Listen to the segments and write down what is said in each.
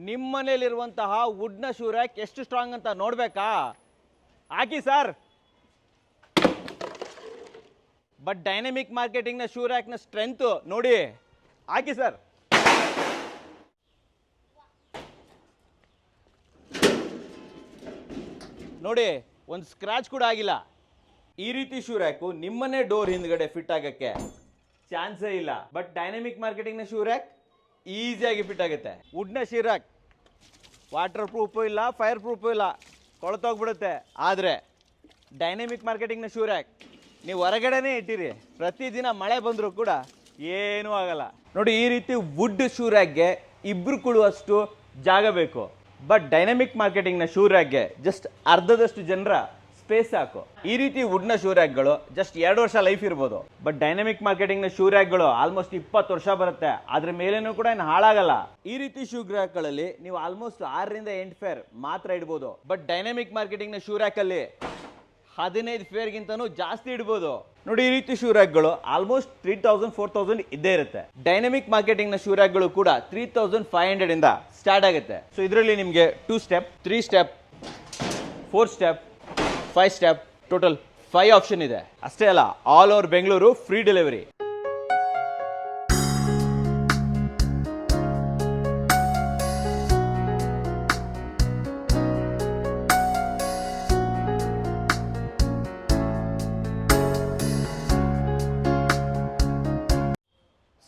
ನಿಮ್ಮ ಮನೇಲಿರುವಂತಹ ವುಡ್ನ ಶೂ ರ್ಯಾಕ್ ಎಷ್ಟು ಸ್ಟ್ರಾಂಗ್ ಅಂತ ನೋಡ್ಬೇಕಾ? ಹಾಕಿ ಸರ್. ಬಟ್ ಡೈನಮಿಕ್ ಮಾರ್ಕೆಟಿಂಗ್ನ ಶೂ ರ್ಯಾಕ್ನ ಸ್ಟ್ರೆಂತ್ ನೋಡಿ. ಹಾಕಿ ಸರ್. ನೋಡಿ, ಒಂದು ಸ್ಕ್ರಾಚ್ ಕೂಡ ಆಗಿಲ್ಲ. ಈ ರೀತಿ ಶೂ ರ್ಯಾಕು ನಿಮ್ಮನೆ ಡೋರ್ ಹಿಂದ್ಗಡೆ ಫಿಟ್ ಆಗಕ್ಕೆ ಚಾನ್ಸೇ ಇಲ್ಲ. ಬಟ್ ಡೈನಮಿಕ್ ಮಾರ್ಕೆಟಿಂಗ್ನ ಶೂ ರ್ಯಾಕ್ ಈಸಿಯಾಗಿ ಫಿಟ್ ಆಗುತ್ತೆ. ವುಡ್ನ ಶೂ ರ್ಯಾಕ್ ವಾಟರ್ ಪ್ರೂಫು ಇಲ್ಲ, ಫೈರ್ ಪ್ರೂಫು ಇಲ್ಲ, ಕೊಳತೋಗ್ಬಿಡುತ್ತೆ. ಆದರೆ ಡೈನಮಿಕ್ ಮಾರ್ಕೆಟಿಂಗ್ನ ಶೂ ರ್ಯಾಕ್ ನೀವು ಹೊರಗಡೆನೇ ಇಟ್ಟಿರಿ, ಪ್ರತಿದಿನ ಮಳೆ ಬಂದರೂ ಕೂಡ ಏನೂ ಆಗಲ್ಲ. ನೋಡಿ, ಈ ರೀತಿ ವುಡ್ ಶೂ ರ್ಯಾಕ್ಗೆ ಇಬ್ಬರು ಕೊಡುವಷ್ಟು ಜಾಗ ಬೇಕು. ಬಟ್ ಡೈನಮಿಕ್ ಮಾರ್ಕೆಟಿಂಗ್ನ ಶೂ ರ್ಯಾಕ್ಗೆ ಜಸ್ಟ್ ಅರ್ಧದಷ್ಟು ಜನರ ಸ್ಪೇಸ್ ಸಾಕು. ಈ ರೀತಿ ವುಡ್ನ ಶೂ ರ್ಯಾಕ್ಗಳು ಜಸ್ಟ್ 2 ವರ್ಷ ಲೈಫ್ ಇರ್ಬೋದು. ಬಟ್ ಡೈನಮಿಕ್ ಮಾರ್ಕೆಟಿಂಗ್ನ ಶೂ ರ್ಯಾಕ್ಗಳು ಆಲ್ಮೋಸ್ಟ್ 20 ವರ್ಷ ಬರುತ್ತೆ. ಅದ್ರ ಮೇಲೇನೂ ಕೂಡ ಏನು ಹಾಳಾಗಲ್ಲ. ಈ ರೀತಿ ಶೂ ರ್ಯಾಕ್ಗಳಲ್ಲಿ ನೀವು ಆಲ್ಮೋಸ್ಟ್ 6ರಿಂದ 8 ಫೇರ್ ಮಾತ್ರ ಇಡ್ಬೋದು. ಬಟ್ ಡೈನಮಿಕ್ ಮಾರ್ಕೆಟಿಂಗ್ನ ಶೂ ರ್ಯಾಕಲ್ಲಿ 15 ಫೇರ್ಗಿಂತನೂ ಜಾಸ್ತಿ ಇಡ್ಬೋದು. ನೋಡಿ, ಈ ರೀತಿ ಶೂ ರ್ಯಾಕ್ಗಳು ಆಲ್ಮೋಸ್ಟ್ 3000-4000 ಇದ್ದೇ ಇರುತ್ತೆ. ಡೈನಮಿಕ್ ಮಾರ್ಕೆಟಿಂಗ್ನ ಶೂ ರ್ಯಾಕ್ಗಳು ಕೂಡ 3500 ಇಂದ ಸ್ಟಾರ್ಟ್ ಆಗುತ್ತೆ. ಸೊ ಇದರಲ್ಲಿ ನಿಮಗೆ 2 step, 3 step, 4 step, 5 step, total 5 option ಇದೆ. ಅಷ್ಟೇ ಅಲ್ಲ, all over Bengaluru free delivery.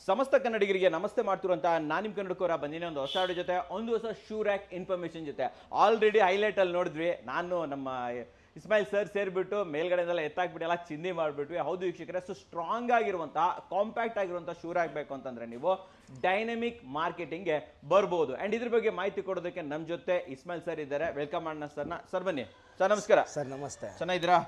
ಸಮಸ್ತ ಕನ್ನಡಿಗರಿಗೆ ನಮಸ್ತೆ ಮಾಡ್ತಿರುವಂತಹ ನಾನು ನಿಮ್ಮ ಕನ್ನಡಕೋರ ಬಂದಿನ ಒಂದು ಹೊಸ ಆಡಿಯೋ ಜೊತೆ, ಒಂದು ಹೊಸ ಶೂ ರ್ಯಾಕ್ ಇನ್ಫಾರ್ಮೇಶನ್ ಜೊತೆ. ಆಲ್ರೆಡಿ ಹೈಲೈಟ್ ಅಲ್ಲಿ ನೋಡಿದ್ವಿ, ನಾನು ನಮ್ಮ ಇಸ್ಮಾಯಿಲ್ ಸರ್ ಸೇರಿಬಿಟ್ಟು ಮೇಲ್ಗಡೆಯಿಂದೆಲ್ಲ ಎತ್ತಾಕ್ಬಿಟ್ಟು ಎಲ್ಲ ಚಿಂದಿ ಮಾಡಿಬಿಟ್ವಿ. ಹೌದು ವೀಕ್ಷಕರೇ, ಸೊ ಸ್ಟ್ರಾಂಗ್ ಆಗಿರುವಂತಹ, ಕಾಂಪ್ಯಾಕ್ಟ್ ಆಗಿರುವಂತಹ ಶೂ ರ್ಯಾಕ್ ಬೇಕು ಅಂತಂದ್ರೆ ನೀವು ಡೈನಮಿಕ್ ಮಾರ್ಕೆಟಿಂಗ್ಗೆ ಬರ್ಬೋದು. ಅಂಡ್ ಇದ್ರ ಬಗ್ಗೆ ಮಾಹಿತಿ ಕೊಡೋದಕ್ಕೆ ನಮ್ಮ ಜೊತೆ ಇಸ್ಮಾಯಿಲ್ ಸರ್ ಇದ್ದಾರೆ. ವೆಲ್ಕಮ್ ಮಾಡೋಣ ಸರ್ನ. ಸರ್ ಬನ್ನಿ. ಸರ್ ನಮಸ್ಕಾರ. ಸರ್ ನಮಸ್ತೆ. ಚೆನ್ನಾಗಿದ್ದೀರಾ?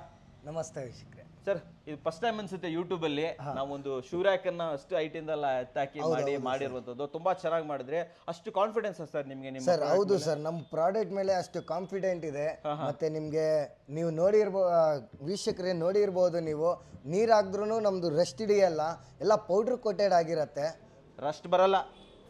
ನಮಸ್ತೆ ವೀಕ್ಷಕರೇ. ಸರ್, ಇದು ಫಸ್ಟ್ ಟೈಮ್ ಅನ್ಸುತ್ತೆ ಯೂಟ್ಯೂಬ್ ಅಲ್ಲಿ ನಾವೊಂದು ಶೂ ರ್ಯಾಕ್ ಅನ್ನ ಅಷ್ಟು ಹೈಟ್ ಇಂದಲ್ಲ ಎತ್ತಾಕಿ ಮಾಡಿರುವಂತದ್ದು. ತುಂಬಾ ಚೆನ್ನಾಗಿ ಮಾಡಿದ್ರೆ. ಅಷ್ಟು ಕಾನ್ಫಿಡೆನ್ಸ್ ಸರ್ ನಿಮ್ಗೆ? ಸರ್ ಹೌದು ಸರ್, ನಮ್ಮ ಪ್ರಾಡಕ್ಟ್ ಮೇಲೆ ಅಷ್ಟು ಕಾನ್ಫಿಡೆಂಟ್ ಇದೆ. ಮತ್ತೆ ನಿಮ್ಗೆ ನೀವು ವೀಕ್ಷಕರೇ ನೋಡಿರ್ಬೋದು, ನೀವು ನೀರ್ ಹಾಕಿದ್ರು ನಮ್ದು ರಸ್ಟ್ ಹಿಡಿಯಲ್ಲ, ಎಲ್ಲ ಪೌಡರ್ ಕೋಟೆಡ್ ಆಗಿರತ್ತೆ. ರಸ್ಟ್ ಬರಲ್ಲ,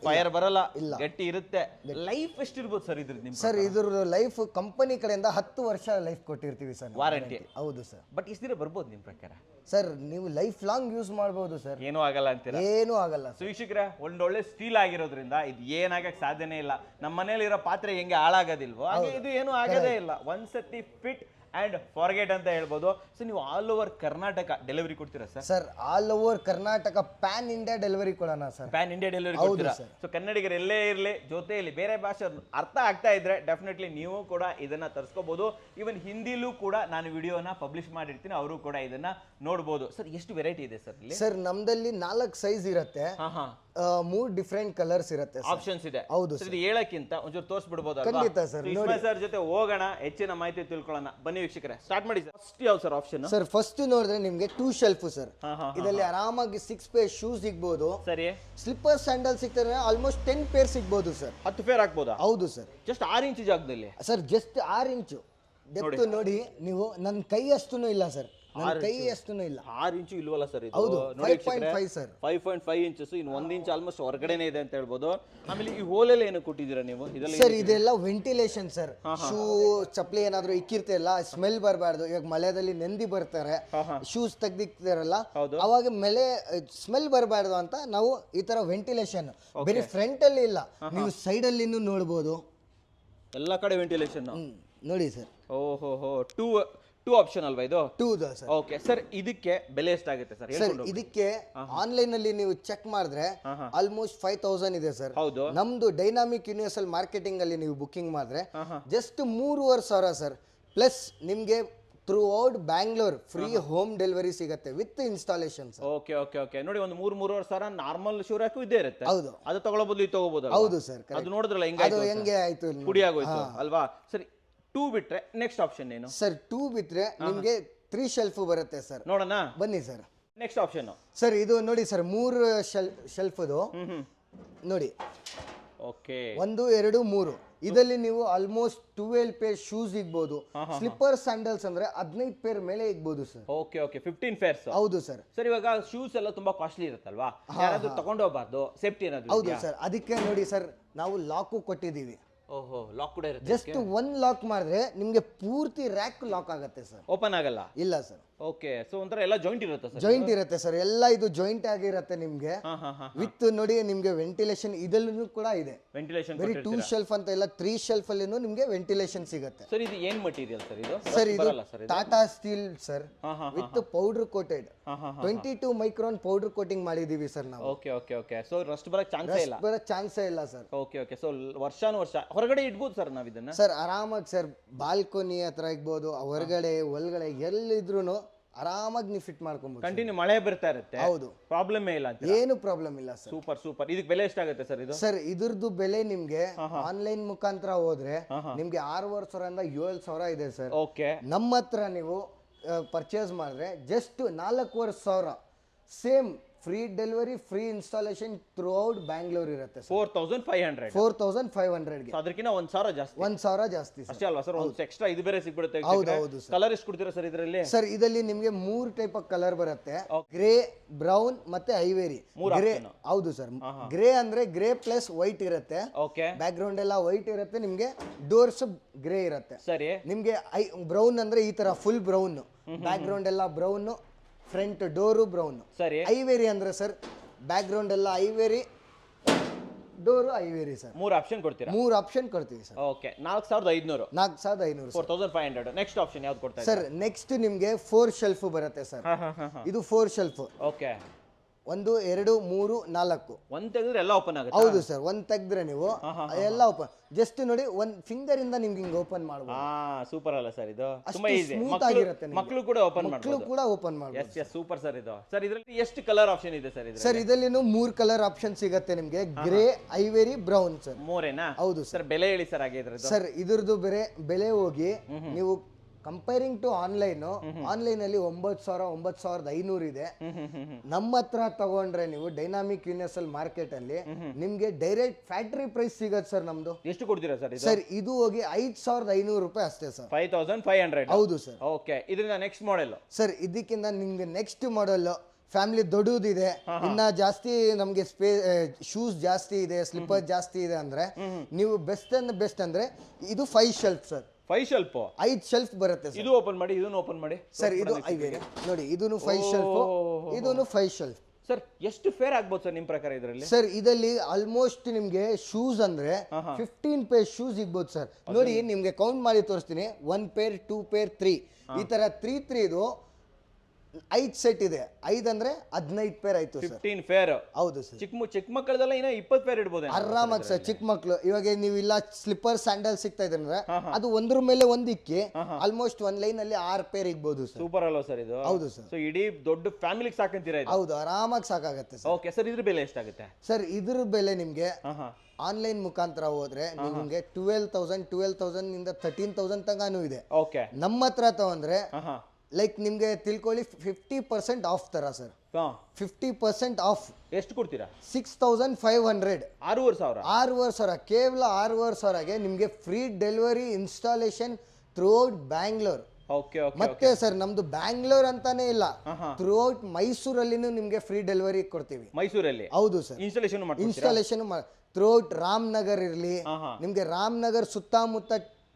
ಫೈರ್ ಬರಲ್ಲ, ಗಟ್ಟಿ ಇರುತ್ತೆ. ಲೈಫ್ ಎಷ್ಟಿರ್ಬೋದು ಸರ್ ಇದ್ರ? ನಿಮ್ ಸರ್ ಇದ್ರ ಲೈಫ್ ಕಂಪನಿ ಕಡೆಯಿಂದ 10 ವರ್ಷ ಲೈಫ್ ಕೊಟ್ಟಿರ್ತೀವಿ ಸರ್, ವಾರಂಟಿ. ಹೌದು ಸರ್. ಬಟ್ ಇಷ್ಟು ದಿನ ಬರ್ಬೋದು ನಿಮ್ ಪ್ರಕಾರ? ಸರ್ ನೀವು ಲೈಫ್ ಲಾಂಗ್ ಯೂಸ್ ಮಾಡಬಹುದು ಸರ್, ಏನೂ ಆಗಲ್ಲ ಅಂತೀರಾ? ಏನೂ ಆಗಲ್ಲ. ಸೊ ವೀಕ್ಷಕರೇ, ಒಳ್ಳೆ ಸ್ಟೀಲ್ ಆಗಿರೋದ್ರಿಂದ ಇದು ಏನಾಗಕ್ ಸಾಧ್ಯನೇ ಇಲ್ಲ. ನಮ್ಮ ಮನೇಲಿ ಇರೋ ಪಾತ್ರೆ ಹೆಂಗೆ ಹಾಳಾಗೋದಿಲ್ವೋ ಹಾಗೆ ಇದು ಏನೂ ಆಗೋದೇ ಇಲ್ಲ. ಒಂದ್ಸತಿ ಫಿಟ್ ಅಂಡ್ ಫಾರ್ಗೆಟ್ ಅಂತ ಹೇಳ್ಬೋದು. ಸೊ ನೀವು ಆಲ್ ಓವರ್ ಕರ್ನಾಟಕ ಡೆಲಿವರಿ ಕೊಡ್ತೀರಾ sir? Sir all over Karnataka PAN India delivery ಕೊಡೋಣ ಸರ್. ಪ್ಯಾನ್ ಇಂಡಿಯಾ ಡೆಲಿವರಿ ಕೊಡ್ತೀರಾ? ಸೊ ಕನ್ನಡಿಗರು ಎಲ್ಲೇ ಇರಲಿ, ಜೊತೆಯಲ್ಲಿ ಬೇರೆ ಭಾಷೆ ಅರ್ಥ ಆಗ್ತಾ ಇದ್ರೆ ಡೆಫಿನೆಟ್ಲಿ ನೀವು ಕೂಡ ಇದನ್ನ ತರಿಸ್ಕೋಬಹುದು. ಈವನ್ ಹಿಂದಿಲೂ ಕೂಡ ನಾನು ವಿಡಿಯೋನ ಪಬ್ಲಿಷ್ ಮಾಡಿರ್ತೀನಿ, ಅವರು ಕೂಡ ಇದನ್ನ ನೋಡ್ಬೋದು. ಸರ್ ಎಷ್ಟು ವೆರೈಟಿ ಇದೆ ಸರ್ ಇಲ್ಲಿ? ಸರ್ ನಮ್ದಲ್ಲಿ 4 ಸೈಜ್ ಇರುತ್ತೆ, 3 ಡಿಫ್ರೆಂಟ್ ಕಲರ್ಸ್ ಇರುತ್ತೆ, ಆಪ್ಷನ್ಸ್ ಇದೆ. ಹೌದು ಸರ್, ಇದು ಹೇಳಕ್ಕಿಂತ ಒಂಚೂರು ತೋರಿಸ್ಬಿಡ್ಬೋದು? ಖಂಡಿತ ಸರ್. ಸರ್ ಜೊತೆ ಹೋಗೋಣ, ಹೆಚ್ಚಿನ ಮಾಹಿತಿ ತಿಳ್ಕೊಳ್ಳೋಣ. ಬನ್ನಿ ವೀಕ್ಷಕರೇ, ಸ್ಟಾರ್ಟ್ ಮಾಡಿ ಸರ್. ಫಸ್ಟ್ ಯಾವ ಸರ್ ಆಪ್ಷನ್? ಸರ್ ಫಸ್ಟ್ ನೋಡಿದ್ರೆ ನಿಮ್ಗೆ 2 ಶೆಲ್ಫ್ ಸರ್. ಇದರಲ್ಲಿ ಆರಾಮಾಗಿ 6 ಪೇರ್ ಶೂಸ್ ಸಿಗ್ಬೋದು. ಸರಿ. ಸ್ಲಿಪ್ಪರ್ ಸ್ಯಾಂಡಲ್ ಸಿಗ್ತಾರೆ, ಆಲ್ಮೋಸ್ಟ್ 10 ಪೇರ್ ಸಿಗ್ಬೋದು ಸರ್. 10 ಪೇರ್ ಹಾಕ್ಬೋದಾ? ಹೌದು ಸರ್. ಜಸ್ಟ್ 6 ಇಂಚ್ ಜಾಗದಲ್ಲಿ ಸರ್, ಜಸ್ಟ್ 6 ಇಂಚು ಡೆಪ್ತ್ ನೋಡಿ ನೀವು. ನನ್ನ ಕೈ ಅಷ್ಟೂ ಇಲ್ಲ ಸರ್, ನನ್ನ ಕೈ ಅಷ್ಟೂ ಇಲ್ಲ. 6 ಇಂಚು ಇಲ್ವಲ್ಲ ಸರ್ ಇದು? ಹೌದು, 5.5 ಸರ್. 5.5 ಇಂಚಸ್, ಇನ್ನು 1 ಇಂಚ್ ಆಲ್ಮೋಸ್ಟ್ ಹೊರಗಡೆನೆ ಇದೆ ಅಂತ ಹೇಳ್ಬೋದು. ಆಮೇಲೆ ಈ ಹೋಲೆಲ್ಲ ಏನು ಕೊಟ್ಟಿದ್ದೀರಾ ನೀವು ಇದರಲ್ಲಿ? ಸರ್ ಇದೆಲ್ಲ ವೆಂಟಿಲೇಷನ್ ಸರ್. ಶೂ ಚಪ್ಪಲಿ ಏನಾದ್ರು ಇಕ್ಕಿರ್ತಿಲ್ಲ, ಸ್ಮೆಲ್ ಬರಬಾರ್ದು. ಇವಾಗ ಮಳೆಯಲ್ಲಿ ನೆಂದಿ ಬರ್ತಾರೆ, ಶೂಸ್ ತೆಗ್ದಿಕ್ತಾರಲ್ಲ, ಅವಾಗ ಮೇಲೆ ಸ್ಮೆಲ್ ಬರಬಾರ್ದು ಅಂತ ನಾವು ಈ ತರ ವೆಂಟಿಲೇಷನ್. ಬೇರೆ ಫ್ರಂಟ್ ಅಲ್ಲಿ ಇಲ್ಲ, ನೀವು ಸೈಡ್ ಅಲ್ಲಿ ನೋಡ್ಬೋದು, ಎಲ್ಲ ಕಡೆ ವೆಂಟಿಲೇಷನ್ ನೋಡಿ ಸರ್. ಓಹೋ, ಟೂ ಆಪ್ಷನ್ ಅಲ್ವಾ ಇದು? 2 ಸರ್. ಓಕೆ ಸರ್, ಇದಕ್ಕೆ ಬೆಲೆ ಎಷ್ಟಾಗುತ್ತೆ ಸರ್? ಸರ್ ಇದಕ್ಕೆ ಆನ್ಲೈನ್ ಅಲ್ಲಿ ನೀವು ಚೆಕ್ ಮಾಡಿದ್ರೆ ಆಲ್ಮೋಸ್ಟ್ 5000 ಇದೆ ಸರ್. ಹೌದು. ನಮ್ದು ಡೈನಾಮಿಕ್ ಯೂನಿವರ್ಸಲ್ ಮಾರ್ಕೆಟಿಂಗ್ ಅಲ್ಲಿ ನೀವು ಬುಕಿಂಗ್ ಮಾಡಿದ್ರೆ ಜಸ್ಟ್ 3,500 ಸರ್. ಪ್ಲಸ್ ನಿಮ್ಗೆ through out Bangalore free home delivery ಸಿಗುತ್ತೆ ವಿತ್ ಇನ್ಸ್ಟಾಲೇಷನ್. ಓಕೆ ನೋಡಿ, ಒಂದು 3-3.5 ಸಾವಿರ ನಾರ್ಮಲ್ ಶೂ ರ್ಯಾಕ್ ಇದ್ದೇ ಇರುತ್ತೆ. ಹೌದು, ಅದು ತಗೊಳ್ಳಬಹುದು, ಇದು ತಗೋಬಹುದು. ಹೌದು ಸರ್. ಅದು ನೋಡಿದ್ರಲ್ಲ ಹೆಂಗೆ ಆಯ್ತು, ಪುಡಿ ಆಗೋಯ್ತು ಅಲ್ವಾ? ಸರಿ, 2 ಬಿಟ್ರೆ ನೆಕ್ಸ್ಟ್ ಆಪ್ಷನ್ ಏನು ಸರ್? 2 ಬಿಟ್ರೆ ನಿಮ್ಗೆ 3 ಶೆಲ್ಫ್ ಬರುತ್ತೆ ಸರ್. ನೋಡೋಣ ಬನ್ನಿ ಸರ್. ನೆಕ್ಸ್ಟ್ ಆಪ್ಷನ್ ಸರ್ ಇದು ನೋಡಿ ಸರ್, 3 ಶೆಲ್ಫ್ ನೋಡಿ. ಓಕೆ, 1 2 3. ಇದರಲ್ಲಿ ನೀವು ಆಲ್ಮೋಸ್ಟ್ 12 ಪೇರ್ ಶೂಸ್ ಇಗ್ಬೋದು. ಸ್ಲಿಪ್ಪರ್ ಸ್ಯಾಂಡಲ್ಸ್ ಅಂದ್ರೆ 15 ಪೇರ್ ಮೇಲೆ ಇಗ್ಬೋದು ಸರ್. Okay 15 pairs. ಹೌದು ಸರ್. ಸರ್ ಇವಾಗ ಶೂಸ್ ಎಲ್ಲ ತುಂಬಾ ಕಾಸ್ಟ್ಲಿ ಇರುತ್ತಲ್ವಾ, ಯಾರಾದ್ರೂ ತಗೊಂಡು ಹೋಗಬಾರ್ದು, ಸೇಫ್ಟಿ ಏನಾದ್ರು? ಹೌದು ಸರ್, ಅದಕ್ಕೆ ನೋಡಿ ಸರ್ ನಾವು ಲಾಕು ಕೊಟ್ಟಿದ್ದೀವಿ. ಓಹೋ, ಲಾಕ್ ಕೂಡ ಇರುತ್ತೆ. ಜಸ್ಟ್ ಒಂದ್ ಲಾಕ್ ಮಾಡಿದ್ರೆ ನಿಮ್ಗೆ ಪೂರ್ತಿ ರ್ಯಾಕ್ ಲಾಕ್ ಆಗುತ್ತೆ ಸರ್. ಓಪನ್ ಆಗಲ್ಲ? ಇಲ್ಲ ಸರ್. ಓಕೆ, ಸೊ ಒಂಥರ ಎಲ್ಲ ಜಾಯಿಂಟ್ ಇರುತ್ತೆ ಸರ್? ಜಾಯಿಂಟ್ ಇರುತ್ತೆ ಸರ್, ಎಲ್ಲ ಇದು ಜಾಯಿಂಟ್ ಆಗಿರುತ್ತೆ ನಿಮ್ಗೆ. ವಿತ್ ನೋಡಿ ನಿಮ್ಗೆ ವೆಂಟಿಲೇಷನ್ ಇದಲ್ಲೂ ಕೂಡ ಇದೆ. ವೆಂಟಿಲೇಷನ್ ಬರೀ 2 ಶೆಲ್ಫ್ ಅಂತ ಇಲ್ಲ, 3 ಶೆಲ್ಫ್ ಅಲ್ಲಿ ನಿಮ್ಗೆ ವೆಂಟಿಲೇಷನ್ ಸಿಗುತ್ತೆ. ಸರ್ ಇದು ಏನ್ ಮಟೀರಿಯಲ್ ಸರ್ ಇದು? ಸರ್ ಇದು Tata steel sir, with powder coated 22 micron powder coating ಮಾಡಿದೀವಿ ಸರ್ ನಾವು. Okay okay okay, so rust ಬರಕ್ ಚಾನ್ಸೇ ಇಲ್ಲ? ಬರೋ ಚಾನ್ಸೇ ಇಲ್ಲ ಸರ್. ಓಕೆ ಓಕೆ, ಸೊ ವರ್ಷ ಹೊರಗಡೆ ಇಡ್ಬೋದು ಸರ್ ನಾವ್ ಇದನ್ನ? ಸರ್ ಆರಾಮಾಗಿ ಸರ್, ಬಾಲ್ಕೋನಿ ಹತ್ರ ಇರ್ಬೋದು, ಹೊರಗಡೆ ಒಳಗಡೆ ಎಲ್ಲಿದ್ರು ಆರಾಮಾಗಿ ನೀವು ಫಿಟ್ ಮಾಡ್ಕೊಬಹುದು. ಕಂಟಿನ್ಯೂ ಮಳೆ ಬರ್ತಾ ಇರುತ್ತೆ? ಹೌದು, ಪ್ರಾಬ್ಲಮ್ ಇಲ್ಲ? ಏನು ಪ್ರಾಬ್ಲಮ್ ಇಲ್ಲ ಸರ್. Super super. ಇದಕ್ಕೆ ಬೆಲೆ ಎಷ್ಟಾಗುತ್ತೆ ಸರ್ ಇದು? ಸರ್ ಇದ್ರದ್ದು ಬೆಲೆ ನಿಮ್ಗೆ ಆನ್ಲೈನ್ ಮುಖಾಂತರ ಹೋದ್ರೆ ನಿಮ್ಗೆ 6,500 7,000 ಇದೆ ಸರ್. ಓಕೆ, ನಮ್ಮ ಹತ್ರ ನೀವು ಪರ್ಚೇಸ್ ಮಾಡಿದ್ರೆ just 4,500 same free delivery, free installation through out Bangalore ಇರುತ್ತೆ ಸರ್. 4,500? 4,500ಗೆ ಅದಕ್ಕಿಂತ 1,000 ಜಾಸ್ತಿ? 1,000 ಜಾಸ್ತಿ ಅಷ್ಟೇ ಅಲ್ವಾ ಸರ್? ಒಂದು ಎಕ್ಸ್ಟ್ರಾ ಇದು ಬೇರೆ ಸಿಗ್ಬಿಡುತ್ತೆ. ಹೌದು ಸರ್. ಕಲರ್ ಎಷ್ಟು ಕೊಡ್ತೀರಾ ಸರ್ ಇದರಲ್ಲಿ? ಸರ್ ಇದರಲ್ಲಿ ನಿಮ್ಗೆ 3 ಟೈಪ್ ಆಫ್ ಕಲರ್ ಬರುತ್ತೆ, ಗ್ರೇ, ಬ್ರೌನ್ ಮತ್ತೆ ಐವೇರಿ. ಗ್ರೇ, ಹೌದು ಸರ್. ಗ್ರೇ ಅಂದ್ರೆ ಗ್ರೇ ಪ್ಲಸ್ ವೈಟ್ ಇರುತ್ತೆ. ಓಕೆ, ಬ್ಯಾಕ್ ಗ್ರೌಂಡ್ ಎಲ್ಲ ವೈಟ್ ಇರುತ್ತೆ, ನಿಮ್ಗೆ ಡೋರ್ಸ್ ಗ್ರೇ ಇರುತ್ತೆ. ಸರಿ. ನಿಮ್ಗೆ ಬ್ರೌನ್ ಅಂದ್ರೆ ಈ ತರ ಫುಲ್ ಬ್ರೌನ್, ಬ್ಯಾಕ್ ಗ್ರೌಂಡ್ ಎಲ್ಲ ಬ್ರೌನ್, ಫ್ರಂಟ್ ಡೋರು ಬ್ರೌನ್. ಸರಿ. ಐವೇರಿ ಅಂದ್ರೆ ಸರ್ ಬ್ಯಾಕ್ ಗ್ರೌಂಡ್ ಎಲ್ಲ ಐವೇರಿ, ಡೋರು ಐವೇರಿ ಸರ್. 3 ಆಪ್ಷನ್ ಕೊಡ್ತೀರಾ? 3 ಆಪ್ಷನ್ ಕೊಡ್ತೀವಿ ಸರ್. ಓಕೆ, 4,500? 4,500. 4,500. ನೆಕ್ಸ್ಟ್ ಆಪ್ಷನ್ ಯಾವ್ದು ಕೊಡ್ತಾ ಸರ್ ನೆಕ್ಸ್ಟ್ ನಿಮ್ಗೆ 4 ಶೆಲ್ಫ್ ಬರುತ್ತೆ ಸರ್. ಇದು 4 ಶೆಲ್ಫ್. ಓಕೆ, 1 2 3 4. ಒಂದ್ ತೆಗೆದ್ರೆ ಎಲ್ಲ ಓಪನ್ ಆಗುತ್ತೆ? ಹೌದು ಸರ್, ಒಂದ್ ತೆಗೆದ್ರೆ ನೀವು ಎಲ್ಲ ಓಪನ್, ಜಸ್ಟ್ ನೋಡಿ ಒಂದ್ ಫಿಂಗರ್ ಇಂದ ನಿಮ್ಗೆ ಹಿಂಗ್ ಓಪನ್ ಮಾಡಬಹುದು. ಸೂಪರ್ ಅಲ್ಲ ಸರ್ ಇದು? ತುಂಬಾ ಈಸಿ, ಸ್ಮೂತ್ ಆಗಿರುತ್ತೆ. ಮಕ್ಕಳು ಕೂಡ ಓಪನ್ ಮಕ್ಕಳು ಕೂಡ ಓಪನ್ ಮಾಡಬಹುದು. ಎಸ್ ಎಸ್, ಸೂಪರ್ ಸರ್ ಇದು. ಸರ್ ಇದರಲ್ಲಿ ಎಷ್ಟು ಕಲರ್ ಆಪ್ಷನ್ ಇದೆ ಸರ್? ಸರ್ ಇದರಲ್ಲಿ 3 ಕಲರ್ ಆಪ್ಷನ್ ಸಿಗುತ್ತೆ ನಿಮ್ಗೆ, ಗ್ರೇ, ಐವೇರಿ, ಬ್ರೌನ್ ಸರ್. 3 ಹೌದು ಸರ್. ಬೆಲೆ ಹೇಳಿ ಸರ್ ಹಾಗೆ ಇದ್ರದ್ದು? ಸರ್ ಇದ್ರದ್ದು ಬೆಲೆ ಹೋಗಿ ನೀವು ಕಂಪೇರಿಂಗ್ ಟು ಆನ್ಲೈನ್ ಅಲ್ಲಿ 9,500 ಇದೆ. ನಮ್ಮ ಹತ್ರ ತಗೊಂಡ್ರೆ ನೀವು ಡೈನಾಮಿಕ್ ಯೂನಿವರ್ಸಲ್ ಮಾರ್ಕೆಟ್ ಅಲ್ಲಿ ನಿಮ್ಗೆ ಡೈರೆಕ್ಟ್ ಫ್ಯಾಕ್ಟರಿ ಪ್ರೈಸ್ ಸಿಗತ್ತೆ ಸರ್. ನಮ್ದು ಎಷ್ಟು ಕೊಡ್ತೀರಾ ಸರ್ ಇದು? ಸರ್ ಇದು ಹೋಗಿ 5,500 ರೂಪಾಯಿ ಅಷ್ಟೇ ಸರ್. 5,500? ಹೌದು ಸರ್. ಓಕೆ, ಇದರಿಂದ ನೆಕ್ಸ್ಟ್ ಮಾಡೆಲ್? ಸರ್ ಇದಕ್ಕಿಂತ ನಿಮ್ಗೆ ನೆಕ್ಸ್ಟ್ ಮಾಡೆಲ್ ಫ್ಯಾಮಿಲಿ ದೊಡ್ಡದಿದೆ, ಇನ್ನ ಜಾಸ್ತಿ ನಮ್ಗೆ ಶೂಸ್ ಜಾಸ್ತಿ ಇದೆ, ಸ್ಲಿಪ್ಪರ್ ಜಾಸ್ತಿ ಇದೆ ಅಂದ್ರೆ ನೀವು ಬೆಸ್ಟ್ ಅಂದ್ರೆ ಇದು 5 ಶೆಲ್ಫ್ ಸರ್. 5 ಶೆಲ್ಫ್? 5 ಶೆಲ್ಫ್ ಬರುತ್ತೆ ಸರ್. ಇದು ಓಪನ್ ಮಾಡಿ, ಇದನ್ನು ಓಪನ್ ಮಾಡಿ ಸರ್. ಇದು ಐವೇರಿ ನೋಡಿ, ಇದೂನು 5 ಶೆಲ್ಫ್, ಇದೂನು 5 ಶೆಲ್ಫ್. ಸರ್ ಎಷ್ಟು ಫೇರ್ ಆಗ್ಬೋದು ಸರ್ ನಿಮ್ ಪ್ರಕಾರ ಇದರಲ್ಲಿ? ಸರ್ ಇದರಲ್ಲಿ ಆಲ್ಮೋಸ್ಟ್ ನಿಮ್ಗೆ ಶೂಸ್ ಅಂದ್ರೆ 15 ಪೇರ್ ಶೂಸ್ ಸಿಗ್ಬೋದು ಸರ್. ನೋಡಿ ನಿಮ್ಗೆ ಕೌಂಟ್ ಮಾಡಿ ತೋರಿಸ್ತೀನಿ. 1 ಪೇರ್, 2 ಪೇರ್, 3 ಈ ತರ 3 ಇದು 5 ಸೆಟ್ ಇದೆ. 5 ಅಂದ್ರೆ 15 ಪೇರ್ ಆಯ್ತು ಸರ್. 15 ಪೇರ್? ಹೌದು ಸರ್. ಚಿಕ್ಕ ಮಕ್ಕಳದೆಲ್ಲ ಇನ್ನ 20 ಪೇರ್ ಇಡ್ಬೋದು ಆರಾಮಾಗಿ ಸರ್. ಚಿಕ್ಕ ಮಕ್ಳು ಇವಾಗ ನೀವು ಇಲ್ಲ ಸ್ಲಿಪ್ಪರ್ ಸ್ಯಾಂಡಲ್ ಸಿಗ್ತಾ ಇದೆ ಅಂದ್ರೆ ಅದು ಒಂದ್ರ ಮೇಲೆ ಒಂದ್ ಇಕ್ಕಿ ಆಲ್ಮೋಸ್ಟ್ ಒಂದ್ ಲೈನ್ ಅಲ್ಲಿ 6 ಪೇರ್ ಇಗ್ಬೋದು ಸರ್. ಸೂಪರ್ ಅಲ್ವಾ ಸರ್ ಇದು? ಹೌದು ಸರ್. ಸೊ ಇಡೀ ದೊಡ್ಡ ಫ್ಯಾಮಿಲಿಗೆ ಸಾಕಂತೀರಾ ಇದು? ಹೌದು, ಆರಾಮಾಗಿ ಸಾಕಾಗತ್ತೆ ಸರ್. ಓಕೆ ಸರ್, ಇದ್ರ ಬೆಲೆ ಎಷ್ಟಾಗುತ್ತೆ ಸರ್? ಇದ್ರ ಬೆಲೆ ನಿಮ್ಗೆ ಆನ್ಲೈನ್ ಮುಖಾಂತರ ಹೋದ್ರೆ ನಿಮ್ಗೆ 12,000 ಇಂದ 13,000 ತನಕನೂ ಇದೆ. ಓಕೆ, ನಮ್ಮ ಹತ್ರ ತಗೊಂಡ್ರೆ ಲೈಕ್ ನಿಮ್ಗೆ ತಿಳ್ಕೊಳ್ಳಿ 50% ಆಫ್ ತರ ಸರ್. 50% ಆಫ್. ಎಷ್ಟು ಕೊಡ್ತೀರಾ? 6,500. 6,500? ಕೇವಲ 6,500ಗೆ ನಿಮ್ಗೆ free delivery, installation through out Bangalore. ಮತ್ತೆ ಸರ್ ನಮ್ದು ಬ್ಯಾಂಗ್ಳೂರ್ ಅಂತಾನೆ ಇಲ್ಲ, ಥ್ರೂ ಔಟ್ ಮೈಸೂರಲ್ಲಿನೂ ನಿಮ್ಗೆ ಫ್ರೀ ಡೆಲಿವರಿ ಕೊಡ್ತೀವಿ. ಮೈಸೂರಲ್ಲಿ? ಹೌದು sir. Installation through out Ramanagar ಇರ್ಲಿ, ನಿಮ್ಗೆ ರಾಮನಗರ್ ಸುತ್ತಮುತ್ತ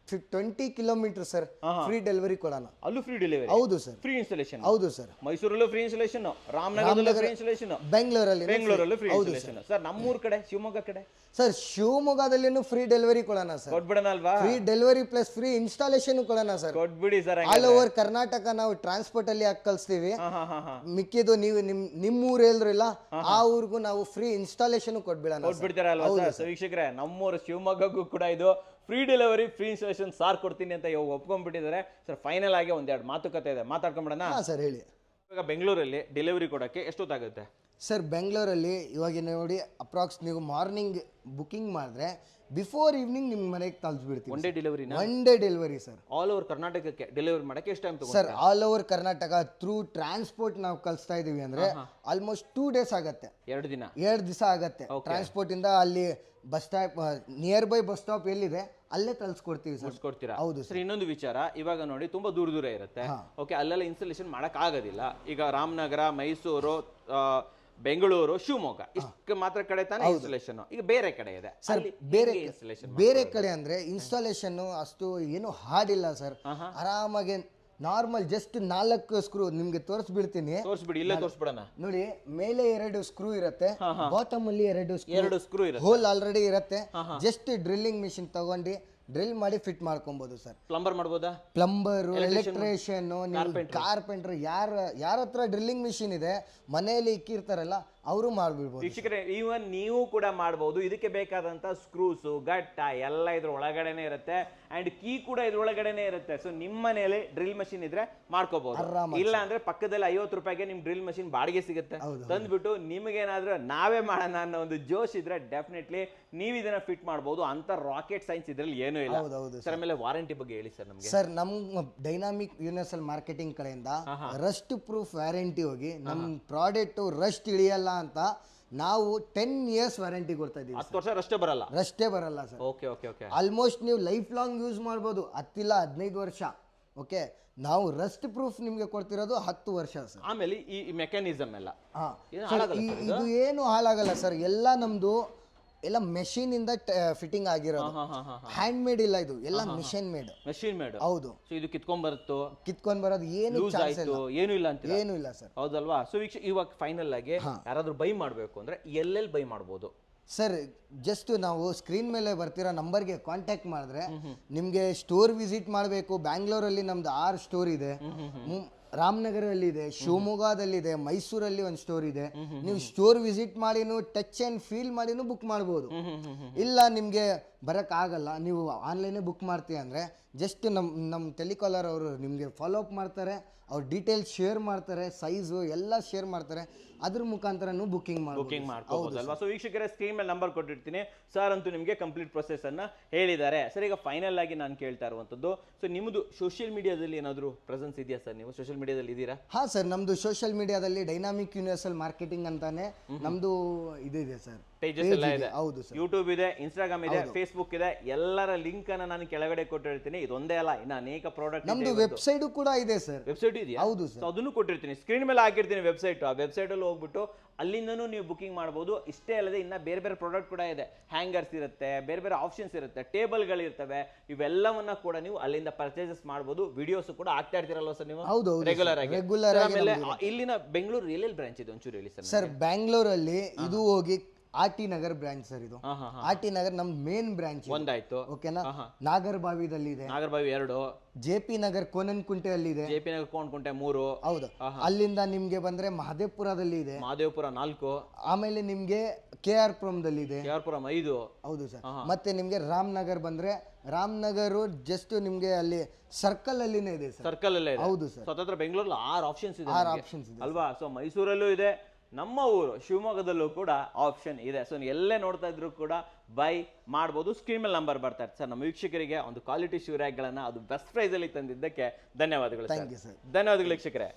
20 ಕಿಲೋಮೀಟರ್ ಸರ್, ಫ್ರೀ ಡೆಲಿವರಿ ಕೊಡೋಣ. ಅಲ್ಲೂ ಫ್ರೀ ಡೆಲಿವರಿ? ಹೌದು ಸರ್. Free installation? ಹೌದು ಸರ್. ಮೈಸೂರಲ್ಲೂ ಫ್ರೀ ಇನ್ಸ್ಟಾಲೇಷನ್, ರಾಮನಗರದಲ್ಲೂ ಫ್ರೀ ಇನ್ಸ್ಟಾಲೇಷನ್, ಬೆಂಗಳೂರಲ್ಲೂ ಫ್ರೀ ಇನ್ಸ್ಟಾಲೇಷನ್. ಸರ್ ನಮ್ಮೂರ್ ಕಡೆ ಶಿವಮೊಗ್ಗ ಕಡೆ? ಸರ್ ಶಿವಮೊಗ್ಗದಲ್ಲಿನೂ ಫ್ರೀ ಡೆಲಿವರಿ ಕೊಡೋಣ ಸರ್. ಕೊಟ್ಬಿಡೋಣ ಅಲ್ವಾ? Free delivery plus free installation ಕೊಡೋಣ ಸರ್. ಕೊಟ್ಬಿಡಿ ಸರ್. ಆಲ್ ಓವರ್ ಕರ್ನಾಟಕ ನಾವು ಟ್ರಾನ್ಸ್ಪೋರ್ಟ್ ಅಲ್ಲಿ ಹಾಕಿ ಕಳಿಸ್ತೀವಿ. ಮಿಕ್ಕಿದ್ದು ನೀವು ನಿಮ್ಮ ಊರು ಹೇಳಿದ್ರಲ್ಲ ಆ ಊರಿಗೂ ನಾವು ಫ್ರೀ ಇನ್ಸ್ಟಾಲೇಷನ್ ಕೊಟ್ಬಿಡ್ತಾರ ಅಲ್ವಾ ಸರ್? ವೀಕ್ಷಕರೇ, ನಮ್ಮೂರು ಶಿವಮೊಗ್ಗಕ್ಕೂ ಕೂಡ ಇದು free delivery, free installation sir ಕೊಡ್ತೀನಿ ಅಂತ ಇವಾಗ ಒಪ್ಕೊಂಡ್ಬಿಟ್ಟಿದ್ದಾರೆ ಸರ್. ಫೈನಲ್ ಆಗಿ ಒಂದೆರಡು ಮಾತುಕತೆ ಇದೆ, ಮಾತಾಡ್ಕೊಂಡ್ಬಿಡೋಣ ಸರ್. ಹೇಳಿ. ಇವಾಗ ಬೆಂಗಳೂರಲ್ಲಿ ಡೆಲಿವರಿ ಕೊಡೋಕ್ಕೆ ಎಷ್ಟೊತ್ತಾಗುತ್ತೆ ಸರ್? ಬೆಂಗಳೂರಲ್ಲಿ ಇವಾಗ ನೋಡಿ ಅಪ್ರಾಕ್ಸ್ ನೀವು ಮಾರ್ನಿಂಗ್ ಬುಕಿಂಗ್ ಮಾಡಿದ್ರೆ ಬಿಫೋರ್ ಈವ್ನಿಂಗ್ ನಿಮ್ಮ ಮನೆಗೆ ತಲುಪಿಸ್ಬಿಡ್ತೀವಿ. One day delivery? One day delivery sir. All over ಕರ್ನಾಟಕಕ್ಕೆ ಡೆಲಿವರಿ ಮಾಡಕ್ಕೆ ಎಷ್ಟು ಟೈಮ್ ತಗೊಂಡು sir? All over Karnataka through transport ನಾವು ಕಳಿಸ್ತಾ ಇದೀವಿ ಅಂದ್ರೆ ಆಲ್ಮೋಸ್ಟ್ 2 days ಆಗುತ್ತೆ. 2 ದಿವಸ ಆಗುತ್ತೆ. ಟ್ರಾನ್ಸ್ಪೋರ್ಟ್ ಇಂದ ಅಲ್ಲಿ bus stop, near by bus stop ಎಲ್ಲಿದೆ ಅಲ್ಲೇ ತಲ್ಸ್ಕೊಡ್ತೀವಿ ಸರ್. ಕೊಡ್ತೀರಾ? ಹೌದು ಸರ್. ಇನ್ನೊಂದು ವಿಚಾರ, ಇವಾಗ ನೋಡಿ ತುಂಬಾ ದೂರ ಇರುತ್ತೆ. ಓಕೆ, ಅಲ್ಲೆಲ್ಲ ಇನ್ಸ್ಟಾಲೇಷನ್ ಮಾಡಕ್ ಆಗೋದಿಲ್ಲ. ಈಗ ರಾಮನಗರ, ಮೈಸೂರು, ಬೆಂಗಳೂರು, ಶಿವಮೊಗ್ಗ ಇಷ್ಟು ಮಾತ್ರ ಕಡೆ ತಾನೇ ಇನ್ಸ್ಟಾಲೇಷನ್. ಈಗ ಬೇರೆ ಕಡೆ ಇದೆ ಸರ್, ಅಲ್ಲಿ ಬೇರೆ ಹೇಗೆ installation ಬೇರೆ ಕಡೆ ಅಂದ್ರೆ ಇನ್ಸ್ಟಾಲೇಷನ್ ಅಷ್ಟು ಏನು ಹಾರ್ಡ್ ಇಲ್ಲ ಸರ್. ಆರಾಮಾಗಿ ನಾರ್ಮಲ್ ಜಸ್ಟ್ 4 ಸ್ಕ್ರೂ ನಿಮ್ಗೆ ತೋರಿಸ್ಬಿಡ್ತೀನಿ. ತೋರಿಸ್ಬಿಡಿ, ಇಲ್ಲೇ ತೋರಿಸ್ಬಿಡೋಣ. ನೋಡಿ, ಮೇಲೆ 2 ಸ್ಕ್ರೂ ಇರುತ್ತೆ, ಬಾಟಮ್ ಅಲ್ಲಿ 2 ಸ್ಕ್ರೂ ಇರುತ್ತೆ, ಹೋಲ್ ಆಲ್ರೆಡಿ ಇರುತ್ತೆ. ಜಸ್ಟ್ ಡ್ರಿಲ್ಲಿಂಗ್ ಮಿಷಿನ್ ತಗೊಂಡು ಡ್ರಿಲ್ ಮಾಡಿ ಫಿಟ್ ಮಾಡ್ಕೊಬಹುದು ಸರ್. ಪ್ಲಂಬರ್ ಮಾಡ್ಬೋದಾ? ಪ್ಲಂಬರ್, ಎಲೆಕ್ಟ್ರಿಷಿಯನ್, ಕಾರ್ಪೆಂಟರ್, ಯಾರ ಹತ್ರ ಡ್ರಿಲ್ಲಿಂಗ್ ಮಿಷಿನ್ ಇದೆ ಮನೆಯಲ್ಲಿ ಇಕ್ಕಿರ್ತಾರಲ್ಲ ಅವರು ಮಾಡ್ಬಿಡ್ಬೋದು. ವೀಕ್ಷಕರೇ, ಈವನ್ ನೀವು ಕೂಡ ಮಾಡಬಹುದು. ಇದಕ್ಕೆ ಬೇಕಾದಂತ ಸ್ಕ್ರೂಸು, ಗಟ್ಟ ಎಲ್ಲ ಇದ್ರ ಒಳಗಡೆನೆ ಇರುತ್ತೆ ಅಂಡ್ ಕೀ ಕೂಡ ಇದ್ರ ಒಳಗಡೆನೆ ಇರುತ್ತೆ. ಸೊ ನಿಮ್ಮ ಮನೆಯಲ್ಲಿ ಡ್ರಿಲ್ ಮಷಿನ್ ಇದ್ರೆ ಮಾಡ್ಕೋಬಹುದು. ಇಲ್ಲ ಅಂದ್ರೆ ಪಕ್ಕದಲ್ಲಿ 50 ರೂಪಾಯಿಗೆ ನಿಮ್ ಡ್ರಿಲ್ ಮಷಿನ್ ಬಾಡಿಗೆ ಸಿಗುತ್ತೆ. ತಂದ್ಬಿಟ್ಟು ನಿಮಗೇನಾದ್ರೂ ನಾವೇ ಮಾಡೋಣ ಅನ್ನೋ ಒಂದು ಜೋಶ್ ಇದ್ರೆ ಡೆಫಿನೆಟ್ಲಿ ನೀವು ಇದನ್ನ ಫಿಟ್ ಮಾಡಬಹುದು. ಅಂತ ರಾಕೆಟ್ ಸೈನ್ಸ್ ಇದ್ರಲ್ಲಿ ಏನೂ ಇಲ್ಲ ಸರ್. ಆಮೇಲೆ ವಾರಂಟಿ ಬಗ್ಗೆ ಹೇಳಿ ಸರ್ ನಮ್ಗೆ. ಸರ್, ನಮ್ಮ ಡೈನಾಮಿಕ್ ಯೂನಿವರ್ಸಲ್ ಮಾರ್ಕೆಟಿಂಗ್ ಕಡೆಯಿಂದ ರಸ್ಟ್ ಪ್ರೂಫ್ ವ್ಯಾರಂಟಿ ಹೋಗಿ ನಮ್ಮ ಪ್ರಾಡಕ್ಟ್ ರಸ್ಟ್ ಇಳಿಯಲ್ಲ ಅಂತ ನಾವು 10 ಇಯರ್ಸ್ ವ್ಯಾರಂಟಿ ಕೊಡ್ತಾ ಇದೀವಿ. 10 ವರ್ಷ ರಷ್ಟೇ ಬರಲ್ಲ sir. Okay okay okay. Almost ನೀವು ಲೈಫ್ ಲಾಂಗ್ ಯೂಸ್ ಮಾಡ್ಬೋದು, 10 ಇಲ್ಲ 15 ವರ್ಷ. ಓಕೆ, ನಾವು ರಸ್ಟ್ ಪ್ರೂಫ್ ನಿಮ್ಗೆ ಕೊಡ್ತಿರೋದು 10 ವರ್ಷ ಸರ್. ಆಮೇಲೆ ಈ ಮೆಕ್ಯಾನಿಸಮ್ ಎಲ್ಲ ಇದು ಏನು ಹಾಳಾಗಲ್ಲ ಸರ್. ಎಲ್ಲ ನಮ್ದು ಎಲ್ಲ ಮೆಷಿನ್ ಇಂದ ಫಿಟ್ಟಿಂಗ್ ಆಗಿರೋದು, ಹ್ಯಾಂಡ್ ಮೇಡ್ ಇಲ್ಲ, ಇದು ಎಲ್ಲ ಮಿಷಿನ್ ಮೇಡ್. ಹೌದು. ಸೊ ಇದು ಕಿತ್ಕೊಂಡ್ ಬರೋದು ಏನು ಏನು ಇಲ್ಲ ಅಂತ ಏನು ಇಲ್ಲ ಸರ್. ಹೌದಲ್ವಾ? ಸೊ ಇವಾಗ ಫೈನಲ್ ಆಗಿ ಯಾರಾದ್ರೂ ಬೈ ಮಾಡ್ಬೇಕು ಅಂದ್ರೆ ಎಲ್ಲೆಲ್ಲಿ ಬೈ ಮಾಡ್ಬೋದು ಸರ್? ಜಸ್ಟ್ ನಾವು ಸ್ಕ್ರೀನ್ ಮೇಲೆ ಬರ್ತಿರೋ ನಂಬರ್ಗೆ ಕಾಂಟ್ಯಾಕ್ಟ್ ಮಾಡಿದ್ರೆ ನಿಮ್ಗೆ ಸ್ಟೋರ್ ವಿಸಿಟ್ ಮಾಡಬೇಕು. ಬ್ಯಾಂಗ್ಳೂರಲ್ಲಿ ನಮ್ದು 6 ಸ್ಟೋರ್ ಇದೆ, ರಾಮನಗರಲ್ಲಿ ಇದೆ, ಶಿವಮೊಗ್ಗದಲ್ಲಿದೆ, ಮೈಸೂರಲ್ಲಿ ಒಂದು ಸ್ಟೋರ್ ಇದೆ. ನೀವು ಸ್ಟೋರ್ ವಿಸಿಟ್ ಮಾಡಿನೂ ಟಚ್ ಅಂಡ್ ಫೀಲ್ ಮಾಡಿನೂ ಬುಕ್ ಮಾಡ್ಬೋದು. ಇಲ್ಲ ನಿಮಗೆ ಬರಕ್ ಆಗಲ್ಲ, ನೀವು ಆನ್ಲೈನೇ ಬುಕ್ ಮಾಡ್ತೀವಿ ಅಂದ್ರೆ ಜಸ್ಟ್ ನಮ್ಮ ಟೆಲಿಕಾಲರ್ ಅವರು ನಿಮಗೆ ಫಾಲೋ ಅಪ್ ಮಾಡ್ತಾರೆ, ಅವ್ರ ಡೀಟೇಲ್ಸ್ ಶೇರ್ ಮಾಡ್ತಾರೆ, ಸೈಜು ಎಲ್ಲ ಶೇರ್ ಮಾಡ್ತಾರೆ. ಅದ್ರ ಮುಖಾಂತರನೂ ಬುಕಿಂಗ್ ಮಾಡ್ಕೋಬಹುದಲ್ವಾ? ಸೊ ವೀಕ್ಷಕರೇ, ಸ್ಕ್ರೀನ್ ಮೇಲೆ ನಂಬರ್ ಕೊಟ್ಟಿರ್ತೀನಿ. ಸರ್ ಅಂತೂ ನಿಮಗೆ ಕಂಪ್ಲೀಟ್ ಪ್ರೊಸೆಸ್ ಅನ್ನ ಹೇಳಿದ್ದಾರೆ. ಸರ್, ಈಗ ಫೈನಲ್ ಆಗಿ ನಾನು ಕೇಳ್ತಾ ಇರುವಂತದ್ದು, ಸೊ ನಿಮ್ಮದು ಸೋಷಿಯಲ್ ಮೀಡಿಯಾದಲ್ಲಿ ಏನಾದರೂ ಪ್ರೆಸೆನ್ಸ್ ಇದೆಯಾ ಸರ್? ನೀವು ಸೋಷಿಯಲ್ ಮೀಡಿಯಾದಲ್ಲಿ ಇದ್ದೀರಾ? ಹಾ ಸರ್, ನಮ್ದು ಸೋಷಿಯಲ್ ಮೀಡಿಯಾದಲ್ಲಿ ಡೈನಾಮಿಕ್ ಯೂನಿವರ್ಸಲ್ ಮಾರ್ಕೆಟಿಂಗ್ ಅಂತಾನೆ ನಮ್ದು ಇದೆ ಸರ್. ಪೇಜಸ್ ಎಲ್ಲ ಇದೆ. ಹೌದು ಸರ್. ಯೂಟ್ಯೂಬ್ ಇದೆ, ಇನ್ಸ್ಟಾಗ್ರಾಮ್ ಇದೆ, ಫೇಸ್ಬುಕ್ ಇದೆ. ಎಲ್ಲರ ಲಿಂಕ್ ಅನ್ನ ನಾನು ಕೆಳಗಡೆ ಕೊಟ್ಟಿರ್ತೀನಿ. ಇದೊಂದೇ ಅಲ್ಲ, ಇನ್ನು ಅನೇಕ ಪ್ರಾಡಕ್ಟ್. ನಮ್ದು ವೆಬ್ಸೈಟ್ ಕೂಡ ಇದೆ ಸರ್. ವೆಬ್ಸೈಟ್ ಇದೆಯಾ? ಹೌದು ಸರ್. ಅದನ್ನು ಕೊಟ್ಟಿರ್ತೀನಿ, ಸ್ಕ್ರೀನ್ ಮೇಲೆ ಹಾಕಿರ್ತೀನಿ ವೆಬ್ಸೈಟ್. ಆ ವೆಬ್ಸೈಟ್ ಅಲ್ಲಿ ಹೋಗ್ಬಿಟ್ಟು ಅಲ್ಲಿಂದನೂ ನೀವು ಬುಕಿಂಗ್ ಮಾಡಬಹುದು. ಇಷ್ಟೇ ಅಲ್ಲದೆ ಇನ್ನ ಬೇರೆ ಬೇರೆ ಪ್ರಾಡಕ್ಟ್ ಕೂಡ ಇದೆ. ಹ್ಯಾಂಗರ್ಸ್ ಇರುತ್ತೆ, ಬೇರೆ ಬೇರೆ ಆಪ್ಷನ್ಸ್ ಇರುತ್ತೆ, ಟೇಬಲ್ಗಳು ಇರ್ತವೆ. ಇವೆಲ್ಲವನ್ನ ಕೂಡ ನೀವು ಅಲ್ಲಿಂದ ಪರ್ಚೇಸಸ್ ಮಾಡಬಹುದು. ವಿಡಿಯೋಸ್ ಕೂಡ ಆಗ್ತಾ ಇರ್ತೀರಲ್ವಾ ಸರ್ ನೀವು ರೆಗ್ಯುಲರ್ ಆಗಿ? ಆಮೇಲೆ ಇಲ್ಲಿನ ಬೆಂಗಳೂರು ಎಲ್ಲೆಲ್ಲಿ ಬ್ರಾಂಚ್ ಇದೆ ಒಂಚೂರು ಹೇಳಿ ಸರ್. ಸರ್, ಬ್ಯಾಂಗ್ಳೂರಲ್ಲಿ ಇದು ಹೋಗಿ R T Nagar branch sir. ಇದು ಆರ್ ಟಿ ನಗರ್ ನಮ್ ಮೇನ್ ಬ್ರಾಂಚ್ ಒಂದಾಯ್ತು. ಓಕೆನಾ? ನಾಗರಬಾವಿದಲ್ಲಿ ಇದೆ, ನಾಗರಬಾವಿ 2, ಜೆ ಪಿ ನಗರ್ ಕೋನನ್ಕುಂಟೆ ಅಲ್ಲಿ ಇದೆ, ಜೆ ಪಿ ನಗರ್ ಕೋನನ್ಕುಂಟೆ 3. ಹೌದು. ಅಲ್ಲಿಂದ ನಿಮ್ಗೆ ಬಂದ್ರೆ ಮಹದೇವಪುರದಲ್ಲಿ ಇದೆ, ಮಹದೇವಪುರ 4. ಆಮೇಲೆ ನಿಮ್ಗೆ ಕೆ ಆರ್ ಪುರಂ ಇದೆ, ಕೆ ಆರ್ ಪುರಂ 5. ಹೌದು ಸರ್. ಮತ್ತೆ ನಿಮ್ಗೆ ರಾಮನಗರ್ ಬಂದ್ರೆ ರಾಮನಗರ್ ಜಸ್ಟ್ ನಿಮ್ಗೆ ಅಲ್ಲಿ ಸರ್ಕಲ್ ಅಲ್ಲಿನೇ ಇದೆ ಸರ್. ಸರ್ಕಲ್ ಅಲ್ಲೇ ಇದೆ. ಹೌದು ಸರ್. ಸ್ವತಂತ್ರ ಬೆಂಗಳೂರಲ್ಲಿ 6 ಆಪ್ಷನ್ಸ್ ಇದೆ. 6 ಆಪ್ಷನ್ಸ್ ಇದೆ ಅಲ್ವಾ? ಸೊ ಮೈಸೂರಲ್ಲೂ ಇದೆ, ನಮ್ಮ ಊರು ಶಿವಮೊಗ್ಗದಲ್ಲೂ ಕೂಡ ಆಪ್ಷನ್ ಇದೆ. ಸೊ ಎಲ್ಲೇ ನೋಡ್ತಾ ಇದ್ರು ಕೂಡ ಬೈ ಮಾಡ್ಬೋದು. ಸ್ಕ್ರೀನ್ ಮೇಲೆ ನಂಬರ್ ಬರ್ತಾ ಇರ್ತದೆ ಸರ್. ನಮ್ಮ ವೀಕ್ಷಕರಿಗೆ ಒಂದು ಕ್ವಾಲಿಟಿ ಶೂ ರ್ಯಾಕ್ಗಳನ್ನ ಅದು ಬೆಸ್ಟ್ ಪ್ರೈಸ್ ಅಲ್ಲಿ ತಂದಿದ್ದಕ್ಕೆ ಧನ್ಯವಾದಗಳು. Thank you sir. ಧನ್ಯವಾದಗಳು ವೀಕ್ಷಕರೇ.